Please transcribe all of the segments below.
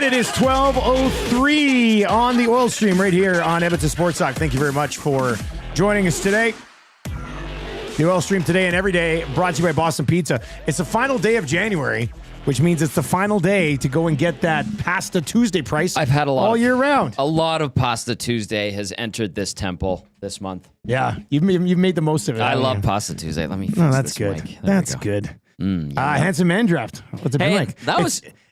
It is 12:03 on the Oil Stream right here on Edmonton Sports Talk. Thank you very much for joining us today. The Oil Stream today and every day brought to you by Boston Pizza. It's the final day of January, which means it's the final day to go and get that Pasta Tuesday price. I've had all year round. A lot of Pasta Tuesday has entered this temple this month. Yeah, you've made the most of it. I love Pasta Tuesday. Let me fix that's this good. mic. That's good. Yeah. Handsome Man Draft. What's it been like?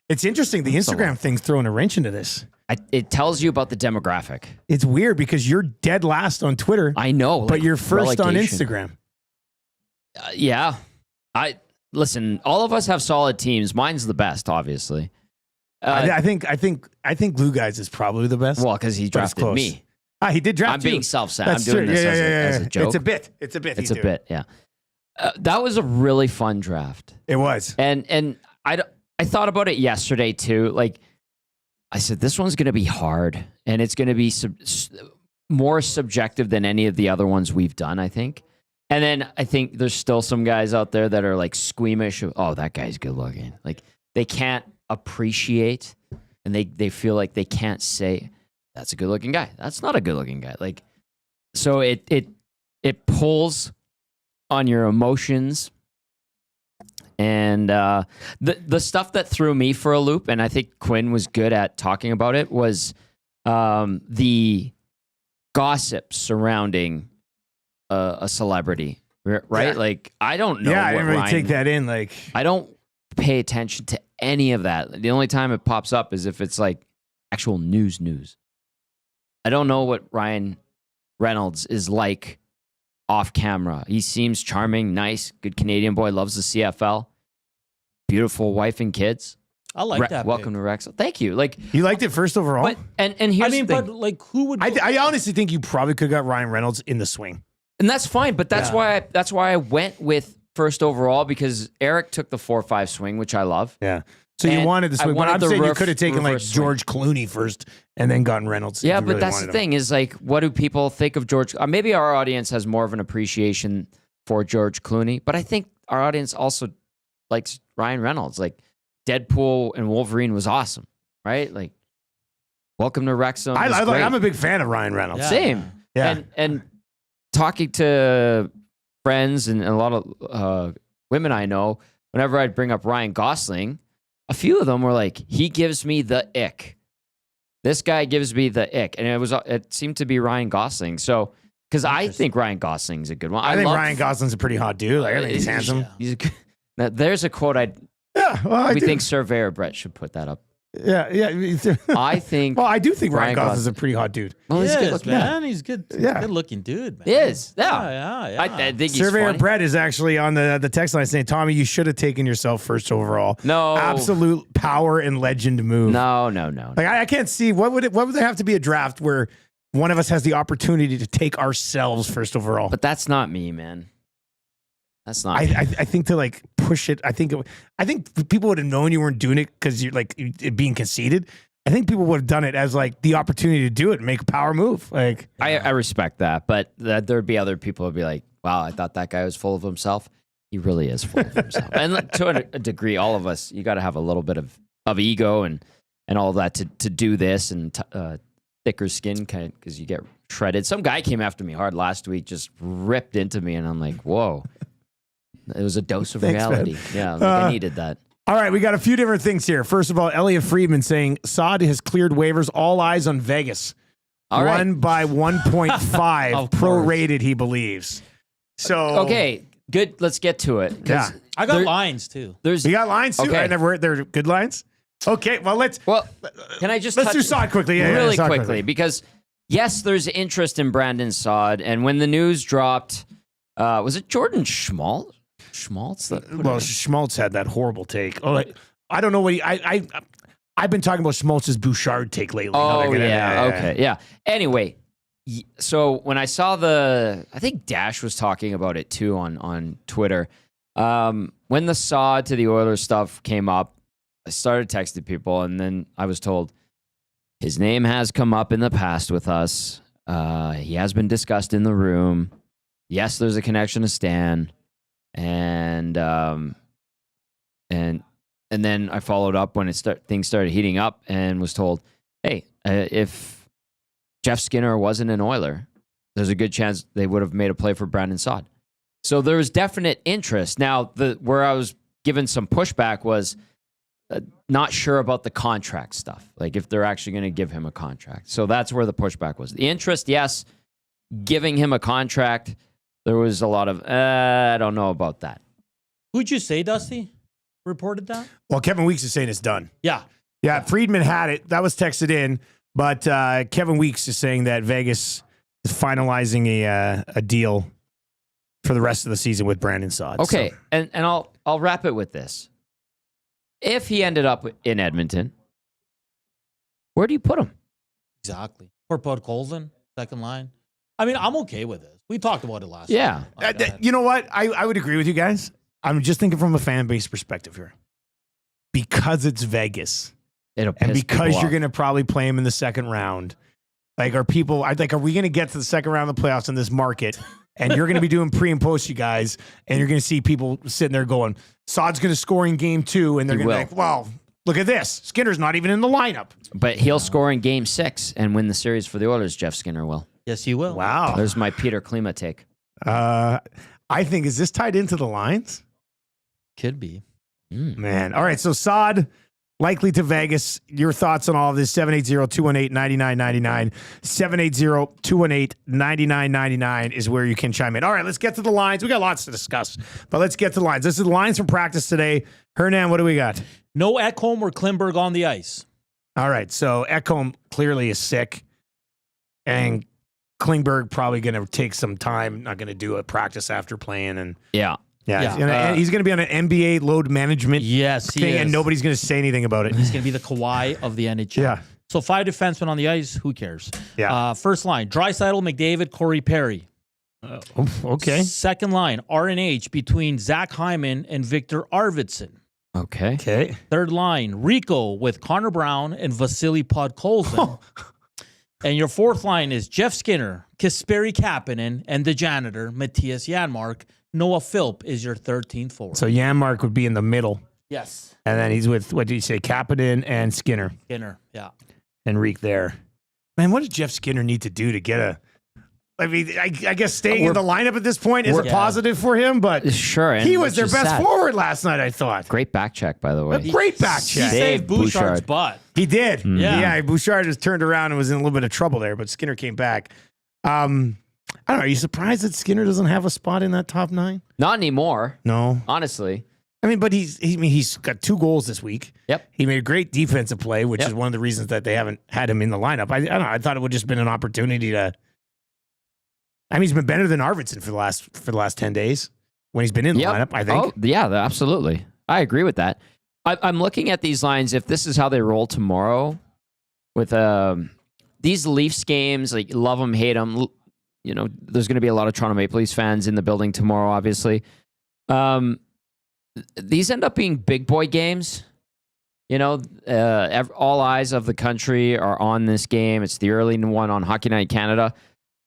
It's interesting. The That's Instagram thing's throwing a wrench into this. It tells you about the demographic. It's weird because you're dead last on Twitter. I know. But you're first on relegation. Instagram. Yeah. Listen, all of us have solid teams. Mine's the best, obviously. I think Glue Guys is probably the best. Well, because he drafted me. He did draft I'm you. being self-centered. I'm That's doing true. this Yeah. as a joke. It's a bit. It's a bit, yeah. That was a really fun draft. It was. And I thought about it yesterday, too. Like, I said, this one's going to be hard, and it's going to be more subjective than any of the other ones we've done, I think. And then I think there's still some guys out there that are like squeamish. Oh, that guy's good looking. Like they can't appreciate and they feel like they can't say that's a good looking guy. That's not a good looking guy. Like, so it pulls on your emotions. And the stuff that threw me for a loop, and I think Quinn was good at talking about it, was the gossip surrounding a celebrity, right? Yeah. Like, I don't know. Yeah, I didn't really take that in. Like, I don't pay attention to any of that. The only time it pops up is if it's like actual news. I don't know what Ryan Reynolds is like off camera. He seems charming, nice, good Canadian boy, loves the CFL, beautiful wife and kids. I like that. Welcome to Wrexham. Thank you. Like, you liked it first overall. But and here's the thing. but like, who would? I honestly think you probably could have got Ryan Reynolds in the swing. And that's fine, but that's why I went with first overall, because Eric took the 4-5 swing, which I love. Yeah. So you wanted the swing, but I'm saying you could have taken like swing. George Clooney first and then gotten Reynolds. Yeah, but that's the thing is like, what do people think of George? Maybe our audience has more of an appreciation for George Clooney, but I think our audience also likes Ryan Reynolds. Like Deadpool and Wolverine was awesome, right? Like Welcome to Wrexham. I'm a big fan of Ryan Reynolds. Yeah. Same. Yeah. And talking to friends and a lot of women I know, whenever I'd bring up Ryan Gosling, a few of them were like, he gives me the ick. This guy gives me the ick. And it seemed to be Ryan Gosling. So, because I think Ryan Gosling's a good one. I think Ryan Gosling's a pretty hot dude. Like, I think he's handsome. Now, there's a quote we think Surveyor Brett should put that up. Yeah. I think. Well, I do think Ryan Gosling's a pretty hot dude. Well, he's good looking, man. He's good. Yeah. Good looking dude, man. He is. Yeah. I think he's Surveyor funny. Brett is actually on the text line saying, Tommy, you should have taken yourself first overall. No. Absolute power and legend move. No. Like I can't see what would there have to be a draft where one of us has the opportunity to take ourselves first overall. But that's not me, man. That's not. I think to like push it. I think people would have known you weren't doing it because you're like being conceited. I think people would have done it as like the opportunity to do it and make a power move. Like I respect that, but there'd be other people who'd be like, "Wow, I thought that guy was full of himself. He really is full of himself." And to a degree, all of us, you got to have a little bit of ego and all that to do this and thicker skin, kind because you get shredded. Some guy came after me hard last week, just ripped into me, and I'm like, "Whoa." It was a dose of reality. Man. Yeah, I needed that. All right, we got a few different things here. First of all, Elliot Friedman saying Saad has cleared waivers. All eyes on Vegas. All right. Won by 1.5, prorated, he believes. So okay, good. Let's get to it. Yeah, I got lines too. You got lines too. Okay. I never heard they're good lines. Okay, well can I just let's touch do Saad quickly? Yeah, really Saad quickly because yes, there's interest in Brandon Saad, and when the news dropped, was it Jordan Schmaltz? Schmaltz had that horrible take. Oh, I don't know what I've been talking about Schmaltz's Bouchard take lately. Oh, yeah. Anyway, so when I saw I think Dash was talking about it too on Twitter. When the Saad to the Oilers stuff came up, I started texting people, and then I was told his name has come up in the past with us. He has been discussed in the room. Yes, there's a connection to Stan. And And then I followed up when things started heating up and was told, hey, if Jeff Skinner wasn't an Oiler, there's a good chance they would have made a play for Brandon Saad. So there was definite interest. Now, where I was given some pushback was not sure about the contract stuff, like if they're actually going to give him a contract. So that's where the pushback was. The interest, yes. Giving him a contract, there was a lot of, I don't know about that. Who'd you say, Dusty, reported that? Well, Kevin Weeks is saying it's done. Yeah. Yeah, Friedman had it. That was texted in. But Kevin Weeks is saying that Vegas is finalizing a deal for the rest of the season with Brandon Saad. Okay, So. and I'll wrap it with this. If he ended up in Edmonton, where do you put him? Exactly. Or put Colson, second line. I mean, I'm okay with it. We talked about it last Yeah. time. You know what? I would agree with you guys. I'm just thinking from a fan base perspective here. Because it's Vegas. It'll And piss because people you're off. going to probably play him in the second round. Like, are we going to get to the second round of the playoffs in this market? And you're going to be doing pre and post, you guys, and you're going to see people sitting there going, Saad's going to score in game 2, and they're He going to be will. like, well, look at this. Skinner's not even in the lineup. But he'll score in game 6 and win the series for the Oilers, Jeff Skinner will. Yes, he will. Wow. There's my Peter Klima take. I think, is this tied into the lines? Could be. Man. All right, so Saad, likely to Vegas. Your thoughts on all of this, 780-218-9999. 780-218-9999 is where you can chime in. All right, let's get to the lines. We got lots to discuss, but let's get to the lines. This is the lines from practice today. Hernan, what do we got? No Ekholm or Klingberg on the ice. All right, so Ekholm clearly is sick, and Klingberg probably going to take some time, not going to do a practice after playing. And Yeah. he's going to be on an NBA load management Yes, he thing, is. and nobody's going to say anything about it. He's going to be the Kawhi of the NHL. Yeah. So 5 defensemen on the ice. Who cares? Yeah. First line, Draisaitl, McDavid, Corey Perry. Okay. Second line, R&H between Zach Hyman and Victor Arvidsson. Okay. Okay. Third line, Rico with Connor Brown and Vasily Podkolzin. And your fourth line is Jeff Skinner, Kasperi Kapanen, and the janitor, Matthias Janmark. Noah Philp is your 13th forward. So Janmark would be in the middle, Yes. and then he's with, what did you say, Kapanen and Skinner. Skinner, yeah. Enrique there. Man, what does Jeff Skinner need to do to get a... I mean, I guess staying in the lineup at this point is a positive for him, but Sure. And he was which their is best sad. forward last night, I thought. Great back check, by the way. A great back He check. saved Bouchard. Bouchard's butt. He did. Yeah. Bouchard just turned around and was in a little bit of trouble there, but Skinner came back. I don't know. Are you surprised that Skinner doesn't have a spot in that top 9? Not anymore, No. honestly. I mean, but he's got 2 goals this week. Yep. He made a great defensive play, which Yep. is one of the reasons that they haven't had him in the lineup. I don't know. I thought it would just been an opportunity to. I mean, he's been better than Arvidsson for the last 10 days when he's been in the lineup. I think. Oh, yeah, absolutely. I agree with that. I'm looking at these lines. If this is how they roll tomorrow, with these Leafs games, like love them, hate them. You know, there's going to be a lot of Toronto Maple Leafs fans in the building tomorrow. Obviously, these end up being big boy games. You know, all eyes of the country are on this game. It's the early one on Hockey Night Canada.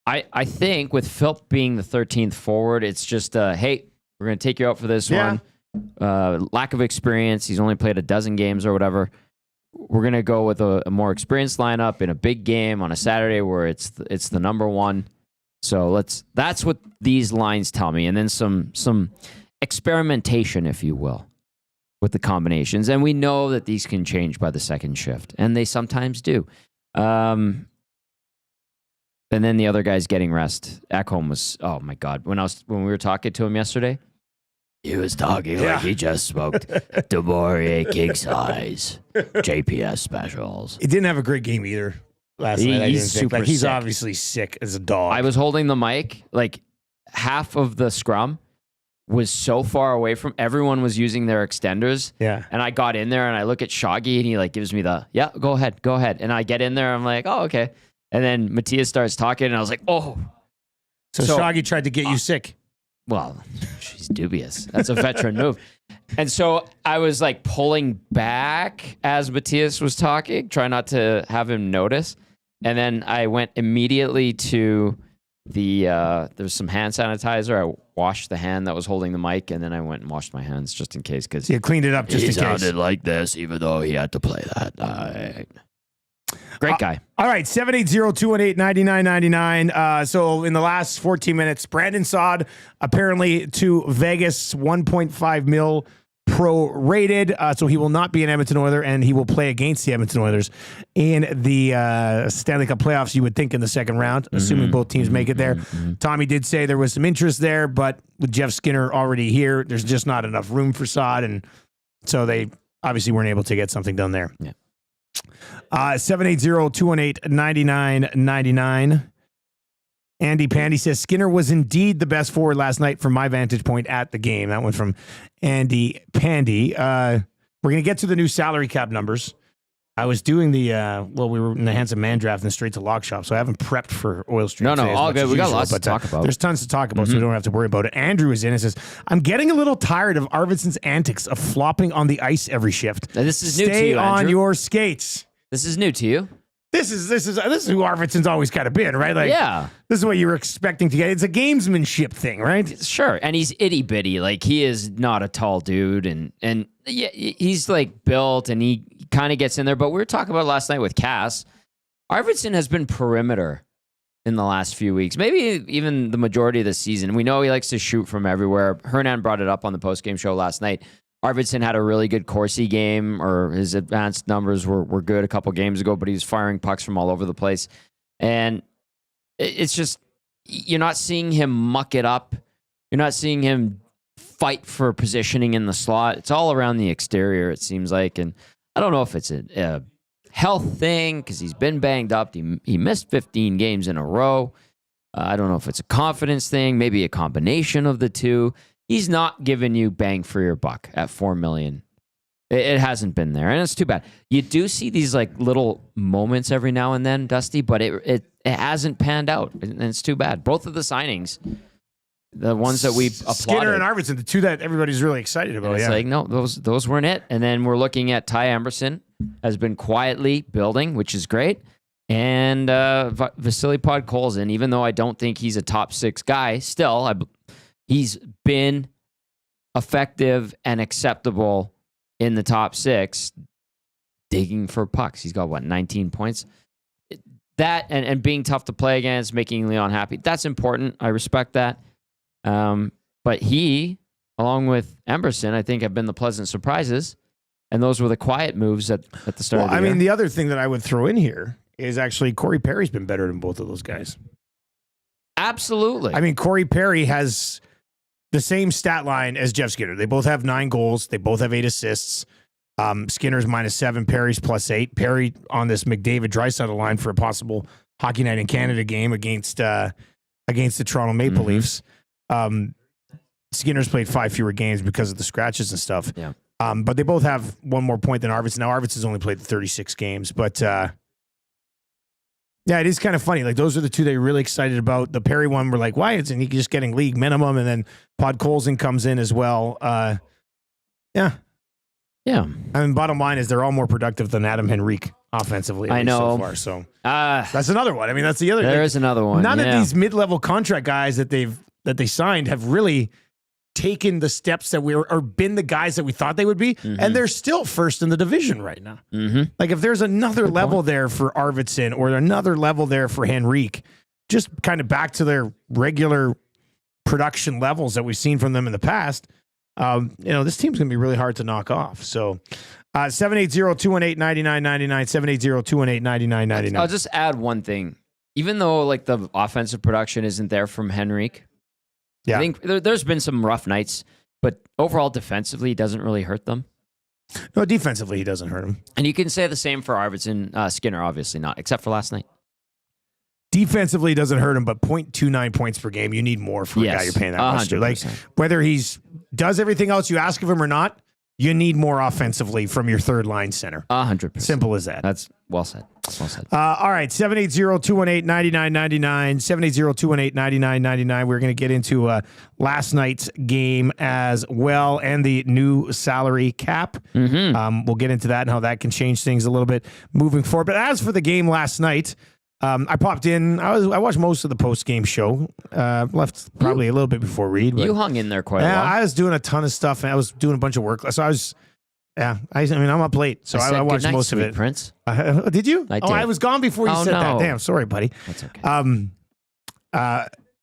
I think with Philp being the 13th forward, it's just, hey, we're going to take you out for this one. Lack of experience. He's only played a dozen games or whatever. We're going to go with a more experienced lineup in a big game on a Saturday where it's the number one. So that's what these lines tell me. And then some experimentation, if you will, with the combinations. And we know that these can change by the second shift, and they sometimes do. And then the other guy's getting rest. Ekholm was, oh my God. When we were talking to him yesterday, he was talking like he just smoked Demore king size JPS specials. He didn't have a great game either last night. He's super like he's sick. obviously sick as a dog. I was holding the mic, like half of the scrum was so far away from everyone was using their extenders. Yeah. And I got in there and I look at Shoggy and he like gives me the, yeah, go ahead. And I get in there. I'm like, oh, okay. And then Matthias starts talking and I was like, oh. So Shoggy tried to get you sick. Well, she's dubious. That's a veteran move. And so I was like pulling back as Matthias was talking, trying not to have him notice. And then I went immediately to there's some hand sanitizer. I washed the hand that was holding the mic, and then I went and washed my hands just in case. Because you cleaned it up just in case. He sounded like this, even though he had to play that night. Great guy. All right, 780-218-9999. So in the last 14 minutes, Brandon Saad apparently to Vegas, 1.5 mil pro-rated. So he will not be an Edmonton Oiler, and he will play against the Edmonton Oilers in the Stanley Cup playoffs, you would think, in the second round, assuming both teams make it there. Tommy did say there was some interest there, but with Jeff Skinner already here, there's just not enough room for Saad, and so they obviously weren't able to get something done there. Yeah. 780-218-9999. Andy Pandy says Skinner was indeed the best forward last night from my vantage point at the game. That one from Andy Pandy. We're going to get to the new salary cap numbers. I was doing we were in the Handsome Man draft and straight to lock shop, so I haven't prepped for Oil Stream. No, all good. We got lots to talk about. There's tons to talk about, so we don't have to worry about it. Andrew is in and says, I'm getting a little tired of Arvidsson's antics of flopping on the ice every shift. Now, this is new to Stay you, on Andrew. your skates. This is new to you. This is who Arvidsson's always kind of been, right? Like, Yeah. This is what you were expecting to get. It's a gamesmanship thing, right? Sure. And he's itty bitty. Like, he is not a tall dude. And yeah, he's like built and he kind of gets in there. But we were talking about last night with Cass. Arvidsson has been perimeter in the last few weeks, maybe even the majority of the season. We know he likes to shoot from everywhere. Hernan brought it up on the postgame show last night. Arvidsson had a really good Corsi game, or his advanced numbers were good a couple games ago, but he was firing pucks from all over the place. And it's just, you're not seeing him muck it up. You're not seeing him fight for positioning in the slot. It's all around the exterior, it seems like. And I don't know if it's a health thing, because he's been banged up. He missed 15 games in a row. I don't know if it's a confidence thing, maybe a combination of the two. He's not giving you bang for your buck at $4 million. It hasn't been there, and it's too bad. You do see these like little moments every now and then, Dusty, but it hasn't panned out, and it's too bad. Both of the signings, the ones that we applauded, Skinner and Arvidsson, the two that everybody's really excited about. It's like, no, those weren't it. And then we're looking at Ty Emberson has been quietly building, which is great. And Vasily Podkolzin, even though I don't think he's a top 6 guy, still, he's been effective and acceptable in the top 6, digging for pucks. He's got, 19 points? That and being tough to play against, making Leon happy, that's important. I respect that. But he, along with Emberson, I think have been the pleasant surprises. And those were the quiet moves at the start of the year. The other thing that I would throw in here is actually Corey Perry's been better than both of those guys. Absolutely. I mean, Corey Perry has the same stat line as Jeff Skinner. They both have 9 goals. They both have 8 assists. Skinner's -7, Perry's +8. Perry on this McDavid-Draisaitl line for a possible Hockey Night in Canada game against the Toronto Maple Leafs. Skinner's played 5 fewer games because of the scratches and stuff. Yeah. But they both have 1 more point than Arvidsson. Now, Arvidsson's only played 36 games, but yeah, it is kind of funny. Like, those are the two they were really excited about. The Perry one, we're like, why isn't he just getting league minimum? And then Podkolzin comes in as well. Yeah. Yeah. I mean, bottom line is they're all more productive than Adam Henrique offensively. I know. So far. So that's another one. I mean, that's the other. There is another one. None of these mid-level contract guys that they signed have really taken the steps that or been the guys that we thought they would be, and they're still first in the division right now. Like, if there's another level there for Arvidsson or another level there for Henrique, just kind of back to their regular production levels that we've seen from them in the past, this team's going to be really hard to knock off. So 780-218-9999, 780-218-9999. I'll just add one thing. Even though like the offensive production isn't there from Henrique, yeah. I think there's been some rough nights, but overall defensively, he doesn't really hurt them. No, defensively, he doesn't hurt him. And you can say the same for Arvidsson. Skinner, obviously not, except for last night. Defensively, doesn't hurt him, but 0.29 points per game, you need more for a guy you're paying that much to. Like, whether does everything else you ask of him or not, you need more offensively from your third line center. 100%. Simple as that. That's well said. Well said. All right, 780-218-9999, 780-218-9999. We're going to get into last night's game as well and the new salary cap. We'll get into that and how that can change things a little bit moving forward. But as for the game last night, I popped in. I watched most of the post-game show. Left probably a little bit before Reed. But You hung in there quite a yeah, while. I was doing a ton of stuff, and I was doing a bunch of work. So I was, I mean, I'm up late, so said I watched goodnight, most of sweet it. Prince. Did you? I Oh, did. I was gone before you Oh, said that. no. Damn, sorry, buddy. That's okay.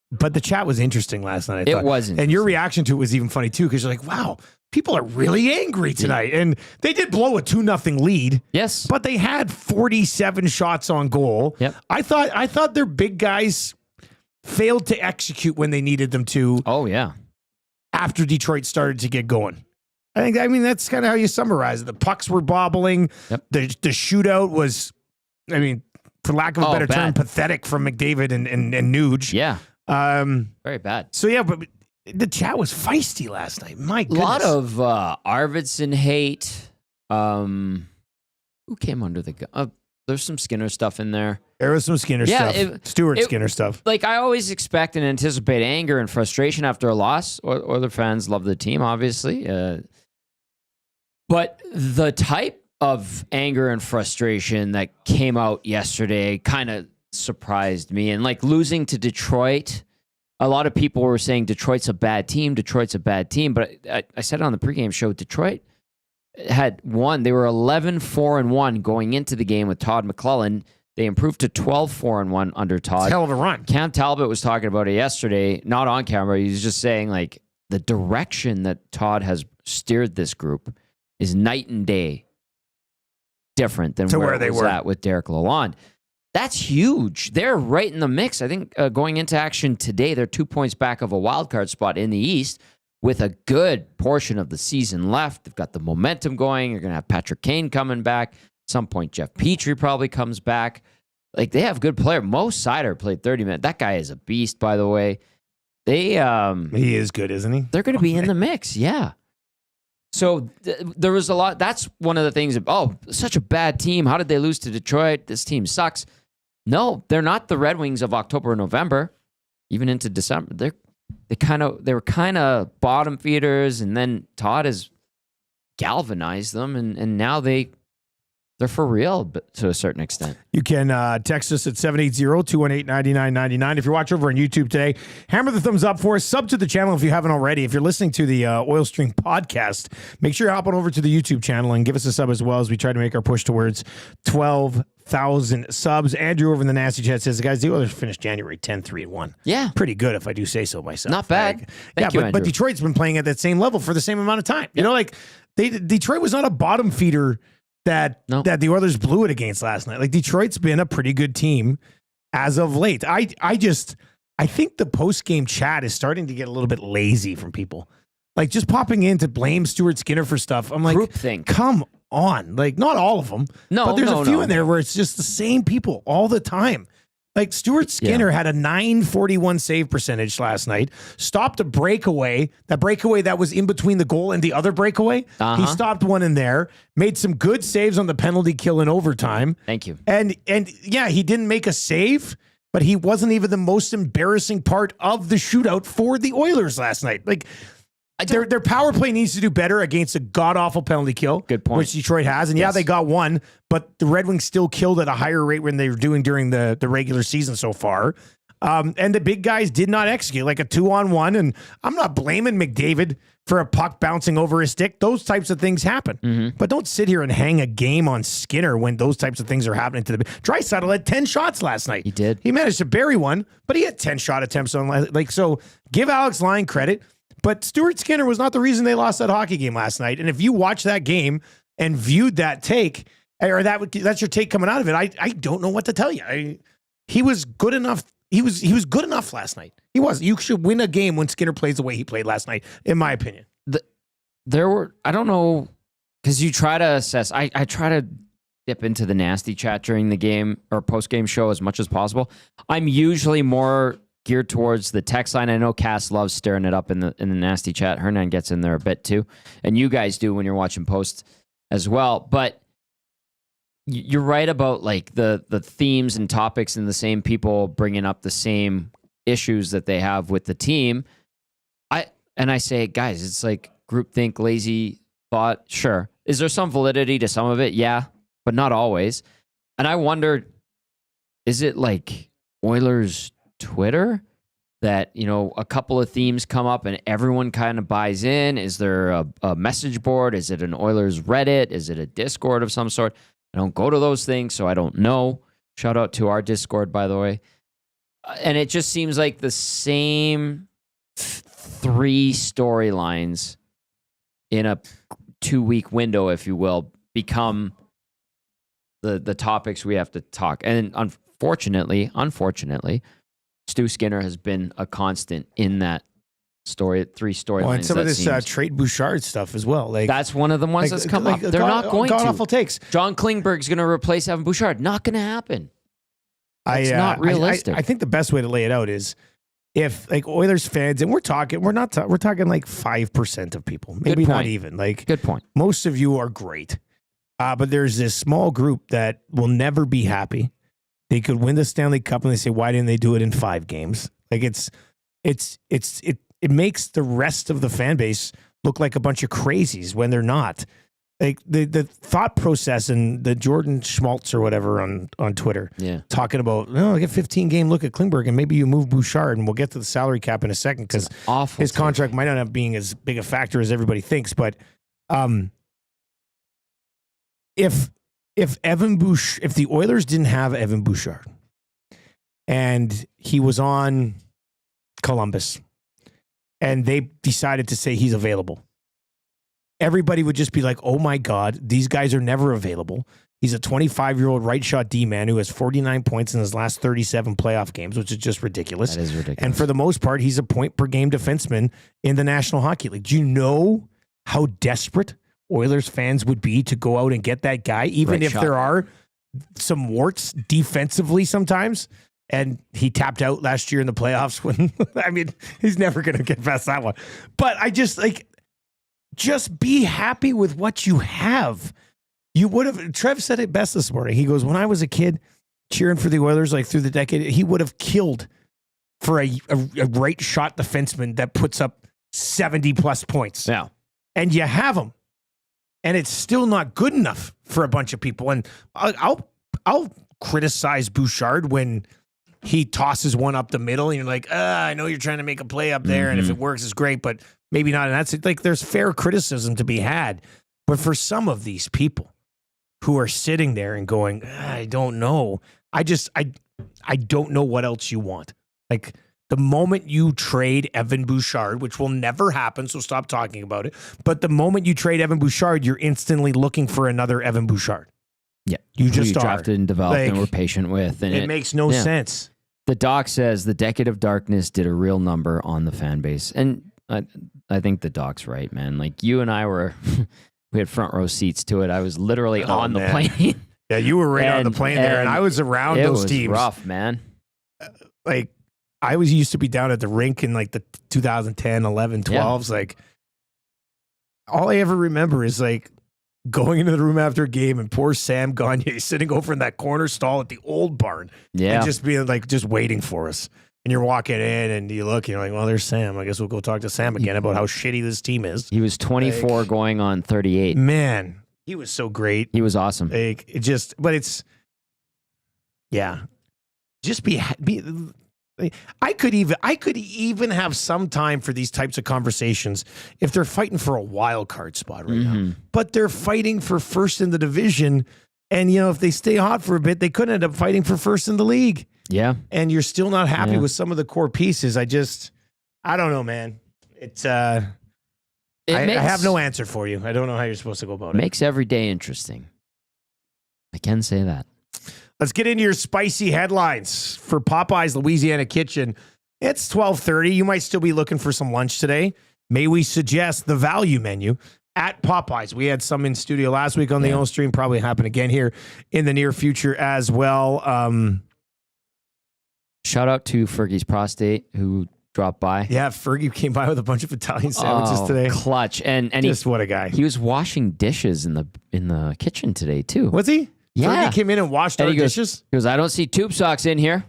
But the chat was interesting last night. I It thought. was and your reaction to it was even funny too, because you're like, "Wow, people are really angry tonight." And they did blow a 2-0 lead. Yes. But they had 47 shots on goal. Yep. I thought their big guys failed to execute when they needed them to Oh, yeah. after Detroit started to get going. I mean, that's kind of how you summarize it. The pucks were bobbling. Yep. The shootout was, I mean, for lack of a better term, bad. pathetic from McDavid and Nuge. Yeah. Very bad. So, yeah, but the chat was feisty last night. My A goodness. lot of Arvidsson hate. Who came under the gun? There's some Skinner stuff in there. There was some Skinner Yeah, stuff. Stuart Skinner stuff. Like, I always expect and anticipate anger and frustration after a loss. Or the fans love the team, obviously. But the type of anger and frustration that came out yesterday kind of surprised me. And like losing to Detroit, a lot of people were saying Detroit's a bad team. Detroit's a bad team. But I said it on the pregame show, Detroit had won. They were 11-4-1 going into the game with Todd McClellan. They improved to 12-4-1 under Todd. Hell of a run. Cam Talbot was talking about it yesterday, not on camera. He was just saying like the direction that Todd has steered this group is night and day different than where they were at with Derek Lalonde. That's huge. They're right in the mix. I think going into action today, they're 2 points back of a wild card spot in the East with a good portion of the season left. They've got the momentum going. You're going to have Patrick Kane coming back. At some point, Jeff Petrie probably comes back. Like, they have good player. Mo Sider played 30 minutes. That guy is a beast, by the way. He is good, isn't he? They're going to be in the mix, yeah. So there was a lot. That's one of the things. Such a bad team. How did they lose to Detroit? This team sucks. No, they're not the Red Wings of October and November, even into December. They were kind of bottom feeders, and then Todd has galvanized them, and now they're for real, but to a certain extent. You can text us at 780-218-9999. If you're watching over on YouTube today, hammer the thumbs up for us. Sub to the channel if you haven't already. If you're listening to the Oil Stream podcast, make sure you hop on over to the YouTube channel and give us a sub as well as we try to make our push towards 12,000 subs. Andrew over in the Nasty Chat says, guys, the Oilers finished January 10th, 3-1. Yeah. Pretty good if I do say so myself. Not bad. Thank you, but Andrew. Detroit's been playing at that same level for the same amount of time. You know, like Detroit was not a bottom feeder that the Oilers blew it against last night. Like, Detroit's been a pretty good team as of late. I think the post-game chat is starting to get a little bit lazy from people. Like, just popping in to blame Stuart Skinner for stuff. I'm like, Groupthink. Come on. Like, not all of them. But there's a few in there where it's just the same people all the time. Like, Stuart Skinner had a .941 save percentage last night, stopped a breakaway, that breakaway that was in between the goal and the other breakaway. He stopped one in there, made some good saves on the penalty kill in overtime. Thank you. And yeah, he didn't make a save, but he wasn't even the most embarrassing part of the shootout for the Oilers last night. Like, their power play needs to do better against a god-awful penalty kill. Good point. Which Detroit has. And yeah, they got one, but the Red Wings still killed at a higher rate than they were doing during the regular season so far. And the big guys did not execute, like a 2-on-1. And I'm not blaming McDavid for a puck bouncing over his stick. Those types of things happen. Mm-hmm. But don't sit here and hang a game on Skinner when those types of things are happening to the... Draisaitl had 10 shots last night. He did. He managed to bury one, but he had 10 shot attempts on... So give Alex Lyon credit. But Stuart Skinner was not the reason they lost that hockey game last night. And if you watch that game and viewed that take, or that's your take coming out of it, I don't know what to tell you. He was good enough. He was good enough last night. He was. You should win a game when Skinner plays the way he played last night, in my opinion. I don't know, because you try to assess. I try to dip into the nasty chat during the game or post-game show as much as possible. I'm usually more geared towards the text line. I know Cass loves stirring it up in the nasty chat. Hernan gets in there a bit too, and you guys do when you're watching posts as well. But you're right about like the themes and topics and the same people bringing up the same issues that they have with the team. I say, guys, it's like groupthink, lazy thought. Sure, is there some validity to some of it? Yeah, but not always. And I wonder, is it like Oilers Twitter that, a couple of themes come up and everyone kind of buys in? Is there a message board? Is it an Oilers Reddit? Is it a Discord of some sort? I don't go to those things, so I don't know. Shout out to our Discord, by the way. And it just seems like the same 3 storylines in a 2-week window, if you will, become the topics we have to talk. And unfortunately, Stu Skinner has been a constant in that 3 storylines. Well, and some of this trade Bouchard stuff as well. Like that's one of the ones that's come up. They're not going to. God-awful takes. John Klingberg's going to replace Evan Bouchard. Not going to happen. It's not realistic. I think the best way to lay it out is if like Oilers fans, and we're talking like 5% of people, maybe not even. Like, good point. Most of you are great, but there's this small group that will never be happy. They could win the Stanley Cup, and they say, "Why didn't they do it in 5 games?" Like it makes the rest of the fan base look like a bunch of crazies when they're not. Like the thought process and the Jordan Schmaltz or whatever on Twitter, talking about, like a 15-game look at Klingberg and maybe you move Bouchard, and we'll get to the salary cap in a second because his contract might not have being as big a factor as everybody thinks. But if the Oilers didn't have Evan Bouchard and he was on Columbus and they decided to say he's available, everybody would just be like, oh my God, these guys are never available. He's a 25-year-old right shot D-man who has 49 points in his last 37 playoff games, which is just ridiculous. That is ridiculous. And for the most part, he's a point-per-game defenseman in the National Hockey League. Do you know how desperate Oilers fans would be to go out and get that guy, even if there are some warts defensively sometimes? And he tapped out last year in the playoffs when, I mean, he's never going to get past that one. But I just be happy with what you have. You would have, Trev said it best this morning. He goes, when I was a kid cheering for the Oilers, like through the decade, he would have killed for a right shot defenseman that puts up 70 plus points. Yeah. And you have him. And it's still not good enough for a bunch of people. And I'll criticize Bouchard when he tosses one up the middle and you're like, I know you're trying to make a play up there. And if it works, it's great, but maybe not. And that's like, there's fair criticism to be had. But for some of these people who are sitting there and going, I don't know. I don't know what else you want. Like the moment you trade Evan Bouchard, which will never happen, so stop talking about it. But the moment you trade Evan Bouchard, you're instantly looking for another Evan Bouchard. Yeah. You just drafted and developed and were patient with. And it makes no sense. The doc says the decade of darkness did a real number on the fan base. And I think the doc's right, man. Like you and I we had front row seats to it. I was literally on the plane. Yeah, you were right on the plane there, and I was around those teams. It was rough, man. Like, I used to be down at the rink in like the 2010, 11, 12s. Like, all I ever remember is like going into the room after a game and poor Sam Gagne sitting over in that corner stall at the old barn. Yeah. And just being like, just waiting for us. And you're walking in and you look and you're like, well, there's Sam. I guess we'll go talk to Sam again about how shitty this team is. He was 24 going on 38. Man, he was so great. He was awesome. Like, just be I could even have some time for these types of conversations if they're fighting for a wild card spot right now. But they're fighting for first in the division. And, if they stay hot for a bit, they could end up fighting for first in the league. Yeah. And you're still not happy with some of the core pieces. I don't know, man. I have no answer for you. I don't know how you're supposed to go about it. Makes every day interesting. I can say that. Let's get into your spicy headlines for Popeye's Louisiana Kitchen. It's 12:30. You might still be looking for some lunch today. May we suggest the value menu at Popeye's? We had some in studio last week on the old stream. Probably happen again here in the near future as well. Shout out to Fergie's Prostate who dropped by. Yeah, Fergie came by with a bunch of Italian sandwiches today. Clutch. And what a guy. He was washing dishes in the kitchen today too. Was he? Yeah. Fergie came in and washed our dishes? He goes, I don't see tube socks in here.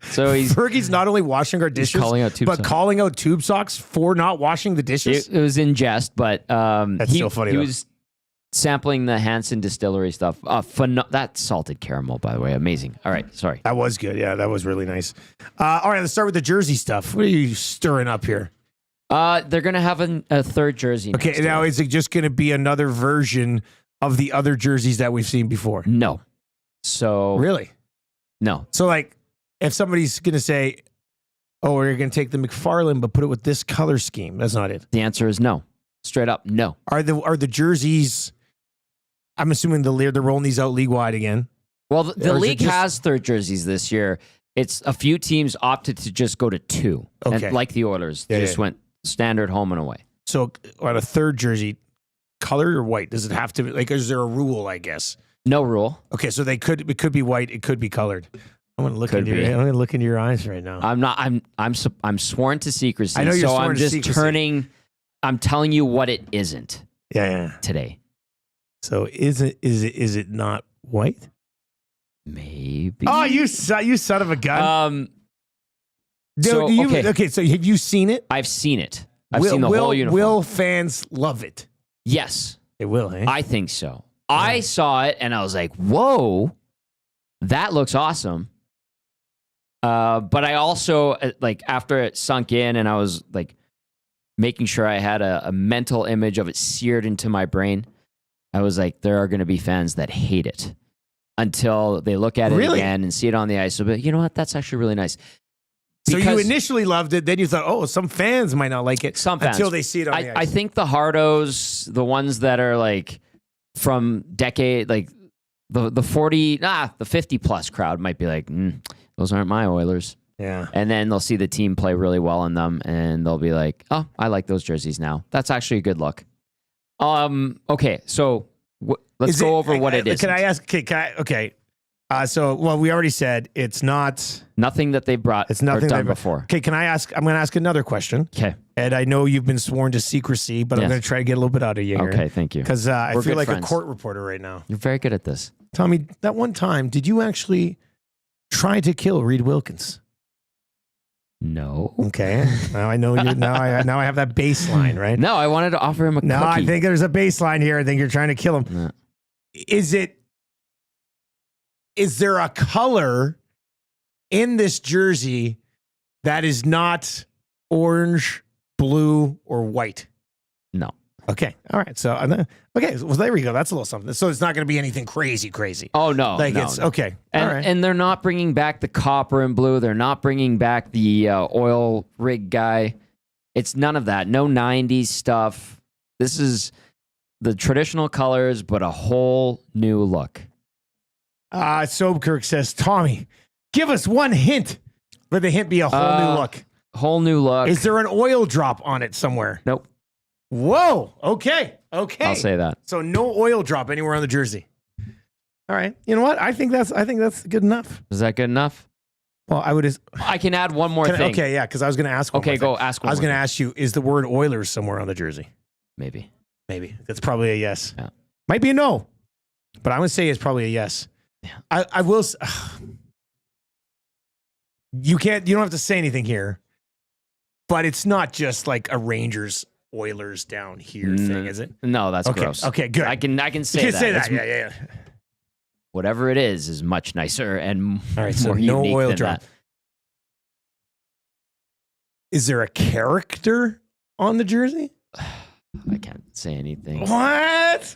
So Fergie's not only washing our dishes, calling out tube socks for not washing the dishes. It was in jest, but that's so funny. sampling the Hanson Distillery stuff. That salted caramel, by the way, amazing. All right, sorry. That was good. Yeah, that was really nice. All right, let's start with the jersey stuff. What are you stirring up here? They're gonna have a third jersey. Okay, now is it just going to be another version of the other jerseys that we've seen before? No. So Really? no. So like, if somebody's going to say, "Oh, we're going to take the McFarlane, but put it with this color scheme," that's not it. The answer is no. Straight up, no. Are the jerseys? I'm assuming they're rolling these out league wide again. Well, the Or is it league just- has third jerseys this year. It's a few teams opted to just go to two, Okay. and like the Oilers, they Yeah, just went standard home and away. So on a third jersey, colored or white? Does it have to be like? Is there a rule? I guess. No rule. Okay, so it could be white. It could be colored. I'm gonna look Could into be. I'm gonna look into your eyes right now. I'm not. I'm sworn to secrecy. I know you're so sworn I'm to just secrecy. turning. I'm telling you what it isn't Yeah. today. So is it not white? Maybe. Oh, you son of a gun! So, okay. Okay, so have you seen it? I've seen it. I've seen the whole uniform. Will fans love it? Yes, They will, eh? I think so. I saw it and I was like, "Whoa, that looks awesome." But I also like after it sunk in, and I was like making sure I had a mental image of it seared into my brain. I was like, there are going to be fans that hate it until they look at it Really? again and see it on the ice. So, but you know what? That's actually really nice. So you Because initially loved it, then you thought, oh, some fans might not like it Some fans. until they see it on the ice. I think the hardos, the ones that are like from decade, like the 40, the 50 plus crowd might be like, those aren't my Oilers. Yeah. And then they'll see the team play really well in them, and they'll be like, "Oh, I like those jerseys now." That's actually a good look. Okay, so let's go over what it is. Can I ask? Okay. So, well, we already said it's not. Nothing that they brought. It's nothing or done they've- before. Okay. Can I ask? I'm going to ask another question. Okay. And I know you've been sworn to secrecy, but I'm Yes. going to try to get a little bit out of you here. Okay. Thank you. Because I We're feel good like friends. a court reporter right now. You're very good at this. Tommy, that one time, did you actually try to kill Reed Wilkins? No. Okay. Now I know you. Now I have that baseline, right? No, I wanted to offer him a No, cookie. I think there's a baseline here. I think you're trying to kill him. No. Is there a color in this jersey that is not orange, blue, or white? No. Okay. All right. So, okay. Well, there we go. That's a little something. So it's not going to be anything crazy. Oh no. Like no, it's no. okay. And, All right. and they're not bringing back the copper and blue. They're not bringing back the oil rig guy. It's none of that. No 90s stuff. This is the traditional colors, but a whole new look. Sobkirk says, Tommy, give us one hint. Would the hint be a whole new look? Whole new look. Is there an oil drop on it somewhere? Nope. Whoa. Okay. I'll say that. So no oil drop anywhere on the jersey. All right. You know what? I think that's good enough. Is that good enough? Well, I can add one more thing. Okay, yeah, because I was going to ask. Okay, go ask one. I was more going to thing. ask you: is the word Oilers somewhere on the jersey? Maybe. That's probably a yes. Yeah. Might be a no, but I would say it's probably a yes. Yeah. I will. You can't. You don't have to say anything here, but it's not just like a Rangers Oilers down here thing, is it? No, that's Okay. gross. Okay, good. I can say You can that. say that. It's- Yeah. Whatever it is much nicer and All right. So more no unique oil than drop. that. Is there a character on the jersey? I can't say anything. What?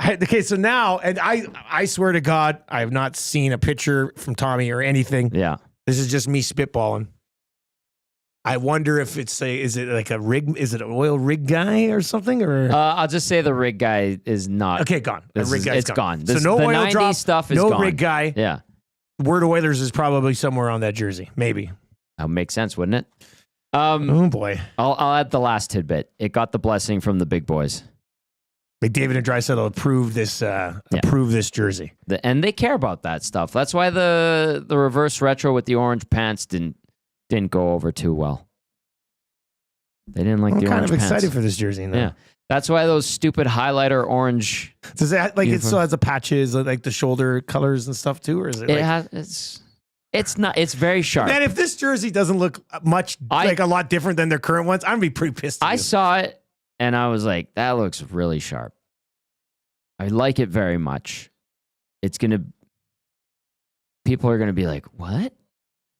Okay, so now, and I swear to God, I have not seen a picture from Tommy or anything. Yeah. This is just me spitballing. I wonder if is it like a rig? Is it an oil rig guy or something? Or I'll just say the rig guy is not. okay, gone. The rig guy's it's gone. So This- no the oil 90s drop stuff is no gone. rig guy. Yeah. Word Oilers is probably somewhere on that jersey. Maybe. That would make sense, wouldn't it? Oh boy. I'll add the last tidbit. It got the blessing from the big boys. McDavid and Draisaitl approved this jersey. And they care about that stuff. That's why the reverse retro with the orange pants didn't go over too well. They didn't like I'm the kind orange of pants. excited for this jersey now. Yeah. That's why those stupid highlighter orange. Does it like it Uniform. still has the patches, like the shoulder colors and stuff too, or is it? It like, has it's not it's very sharp. man, if this jersey doesn't look much like a lot different than their current ones, I'm gonna be pretty pissed. At I you. saw it and I was like, that looks really sharp. I like it very much. People are going to be like, what?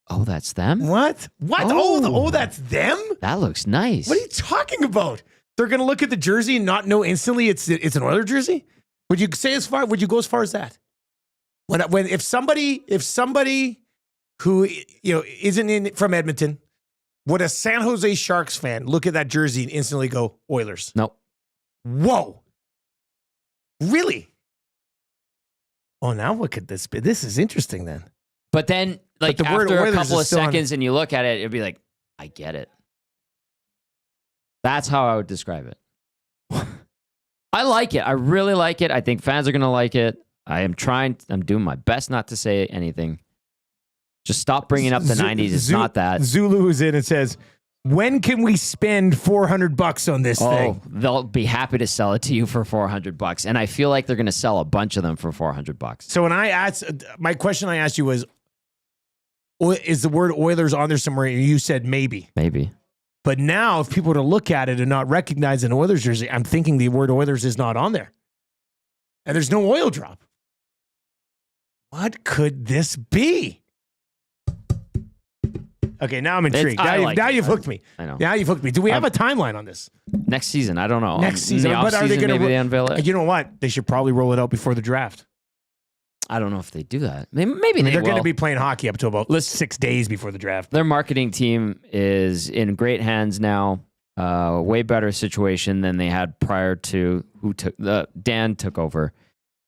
Oh, that's them? What? That's them? That looks nice. What are you talking about? They're going to look at the jersey and not know instantly it's an Oilers jersey? Would you go as far as that? If somebody who isn't from Edmonton, would a San Jose Sharks fan look at that jersey and instantly go Oilers? Nope. Whoa. Really? Oh, now what could this be? This is interesting then. But then, like, the word after a Oilers couple of is still on- seconds and you look at it, it'd be like, I get it. That's how I would describe it. I like it. I really like it. I think fans are going to like it. I'm doing my best not to say anything. Just stop bringing up the 90s. It's not that. Zulu is in and says, when can we spend $400 on this thing? They'll be happy to sell it to you for $400. And I feel like they're going to sell a bunch of them for $400. So when my question I asked you was, is the word Oilers on there somewhere? And you said maybe. Maybe. But now if people were to look at it and not recognize an Oilers jersey, I'm thinking the word Oilers is not on there. And there's no oil drop. What could this be? Okay, now I'm intrigued. Now you've hooked me. I know. Now you've hooked me. Do we have a timeline on this? Next season, I don't know. Next season, but are they going to maybe they unveil it? You know what? They should probably roll it out before the draft. I don't know if they do that. Maybe they're going to be playing hockey up to about 6 days before the draft. Their marketing team is in great hands now. Way better situation than they had prior to Dan took over.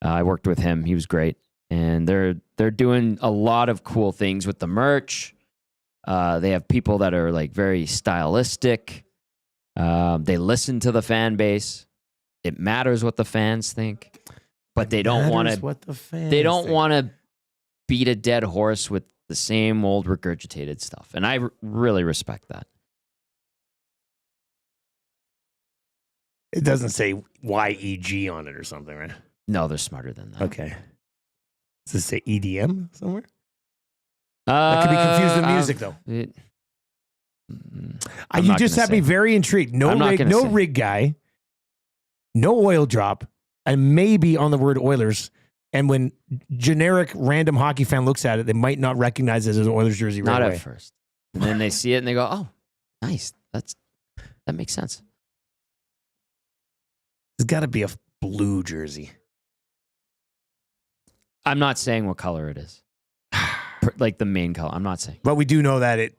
I worked with him. He was great, and they're doing a lot of cool things with the merch. They have people that are like very stylistic. They listen to the fan base. It matters what the fans think, but they don't want to beat a dead horse with the same old regurgitated stuff. And I really respect that. It doesn't say YEG on it or something, right? No, they're smarter than that. Okay. Does it say EDM somewhere? That could be confused with music, though. You just had me very intrigued. No rig guy, no oil drop, and maybe on the word Oilers. And when generic random hockey fan looks at it, they might not recognize it as an Oilers jersey right away. Not at first. And then they see it and they go, "Oh, nice. That makes sense." There's got to be a blue jersey. I'm not saying what color it is. Like the main color. I'm not saying. But we do know that it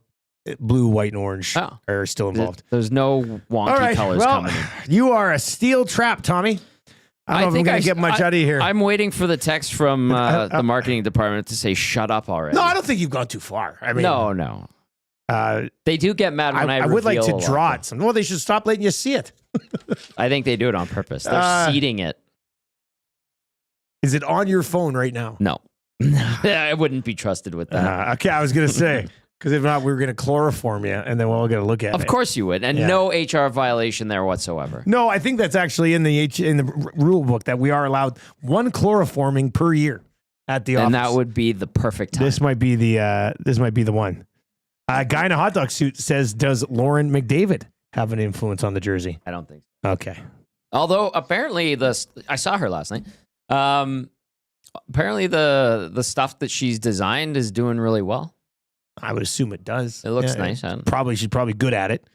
blue, white, and orange are still involved. There's no wonky colors coming in. You are a steel trap, Tommy. I don't know if I'm going to get much out of you here. I'm waiting for the text from the marketing department to say, shut up already. No, I don't think you've gone too far. I mean, no. They do get mad when I would like to reveal draw it. Well, they should stop letting you see it. I think they do it on purpose. They're seeding it. Is it on your phone right now? No. I wouldn't be trusted with that. Okay, I was going to say, because if not, we were going to chloroform you, and then we're all going to look at it. Of course you would, and no HR violation there whatsoever. No, I think that's actually in the rule book that we are allowed one chloroforming per year at the office. And that would be the perfect time. This might be the one. A guy in a hot dog suit says, "Does Lauren McDavid have an influence on the jersey?" I don't think so. Okay. Although apparently I saw her last night. Apparently the stuff that she's designed is doing really well. I would assume it does. It looks nice. She's probably good at it.